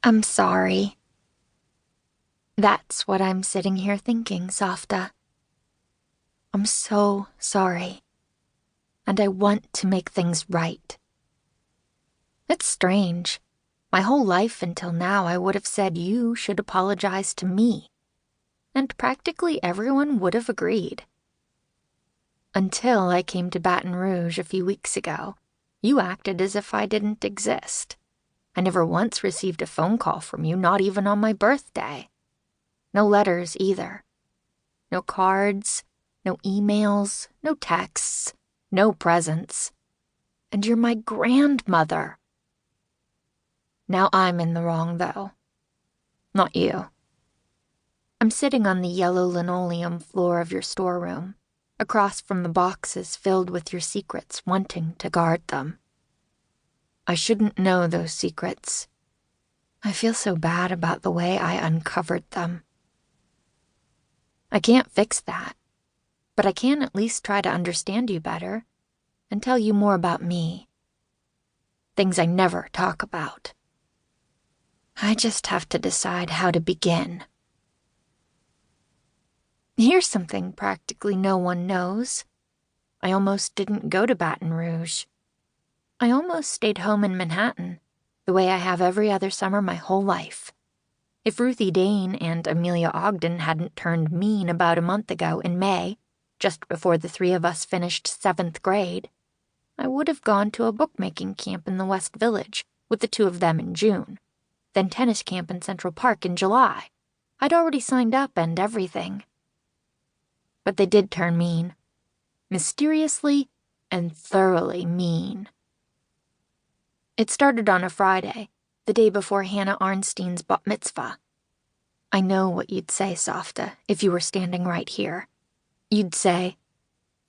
I'm sorry. That's what I'm sitting here thinking, Safta. I'm so sorry. And I want to make things right. It's strange. My whole life until now I would have said you should apologize to me. And practically everyone would have agreed. Until I came to Baton Rouge a few weeks ago, you acted as if I didn't exist. I never once received a phone call from you, not even on my birthday. No letters either. No cards, no emails, no texts, no presents. And you're my grandmother. Now I'm in the wrong, though. Not you. I'm sitting on the yellow linoleum floor of your storeroom, across from the boxes filled with your secrets, wanting to guard them. I shouldn't know those secrets. I feel so bad about the way I uncovered them. I can't fix that, but I can at least try to understand you better and tell you more about me. Things I never talk about. I just have to decide how to begin. Here's something practically no one knows. I almost didn't go to Baton Rouge. I almost stayed home in Manhattan, the way I have every other summer my whole life. If Ruthie Dane and Amelia Ogden hadn't turned mean about a month ago in May, just before the three of us finished 7th grade, I would have gone to a bookmaking camp in the West Village with the two of them in June, then tennis camp in Central Park in July. I'd already signed up and everything. But they did turn mean. Mysteriously and thoroughly mean. It started on a Friday, the day before Hannah Arnstein's bat mitzvah. I know what you'd say, Safta, if you were standing right here. You'd say,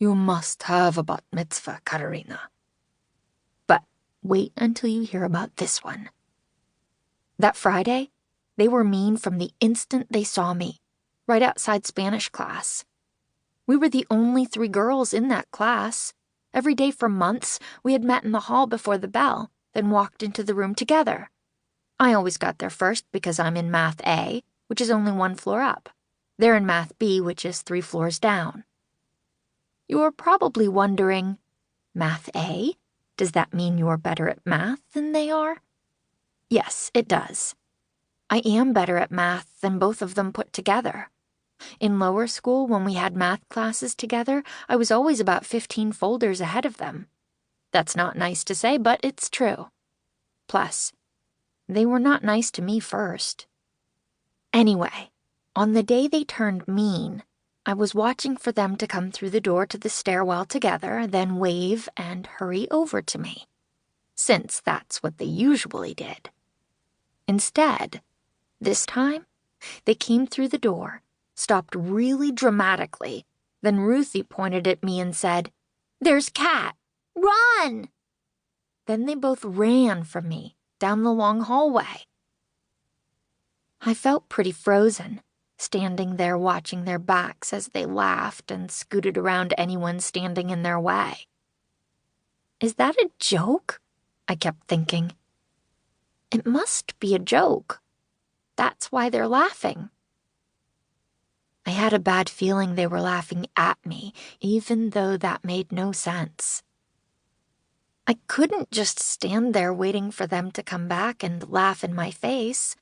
"You must have a bat mitzvah, Catarina." But wait until you hear about this one. That Friday, they were mean from the instant they saw me, right outside Spanish class. We were the only 3 girls in that class. Every day for months, we had met in the hall before the bell, then walked into the room together. I always got there first because I'm in Math A, which is only 1 floor up. They're in Math B, which is 3 floors down. You're probably wondering, Math A? Does that mean you're better at math than they are? Yes, it does. I am better at math than both of them put together. In lower school, when we had math classes together, I was always about 15 folders ahead of them. That's not nice to say, but it's true. Plus, they were not nice to me first. Anyway, on the day they turned mean, I was watching for them to come through the door to the stairwell together, then wave and hurry over to me, since that's what they usually did. Instead, this time, they came through the door, stopped really dramatically, then Ruthie pointed at me and said, "There's Cat! Run!" Then they both ran from me, down the long hallway. I felt pretty frozen, standing there watching their backs as they laughed and scooted around anyone standing in their way. Is that a joke? I kept thinking. It must be a joke. That's why they're laughing. I had a bad feeling they were laughing at me, even though that made no sense. I couldn't just stand there waiting for them to come back and laugh in my face,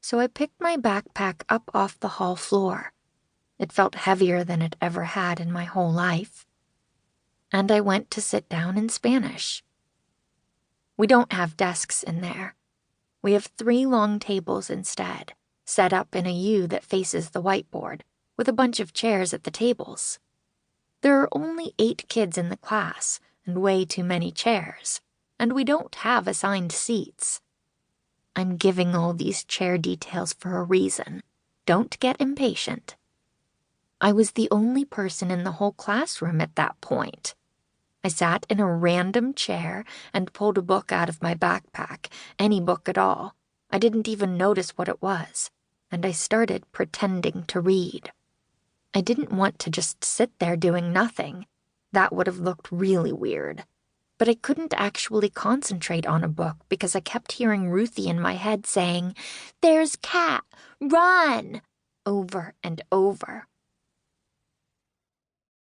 so I picked my backpack up off the hall floor. It felt heavier than it ever had in my whole life. And I went to sit down in Spanish. We don't have desks in there. We have 3 long tables instead, set up in a U that faces the whiteboard, with a bunch of chairs at the tables. There are only 8 kids in the class, and way too many chairs, and we don't have assigned seats. I'm giving all these chair details for a reason. Don't get impatient. I was the only person in the whole classroom at that point. I sat in a random chair and pulled a book out of my backpack, any book at all. I didn't even notice what it was, and I started pretending to read. I didn't want to just sit there doing nothing. That would have looked really weird. but I couldn't actually concentrate on a book because I kept hearing Ruthie in my head saying, "There's Cat, run!" over and over.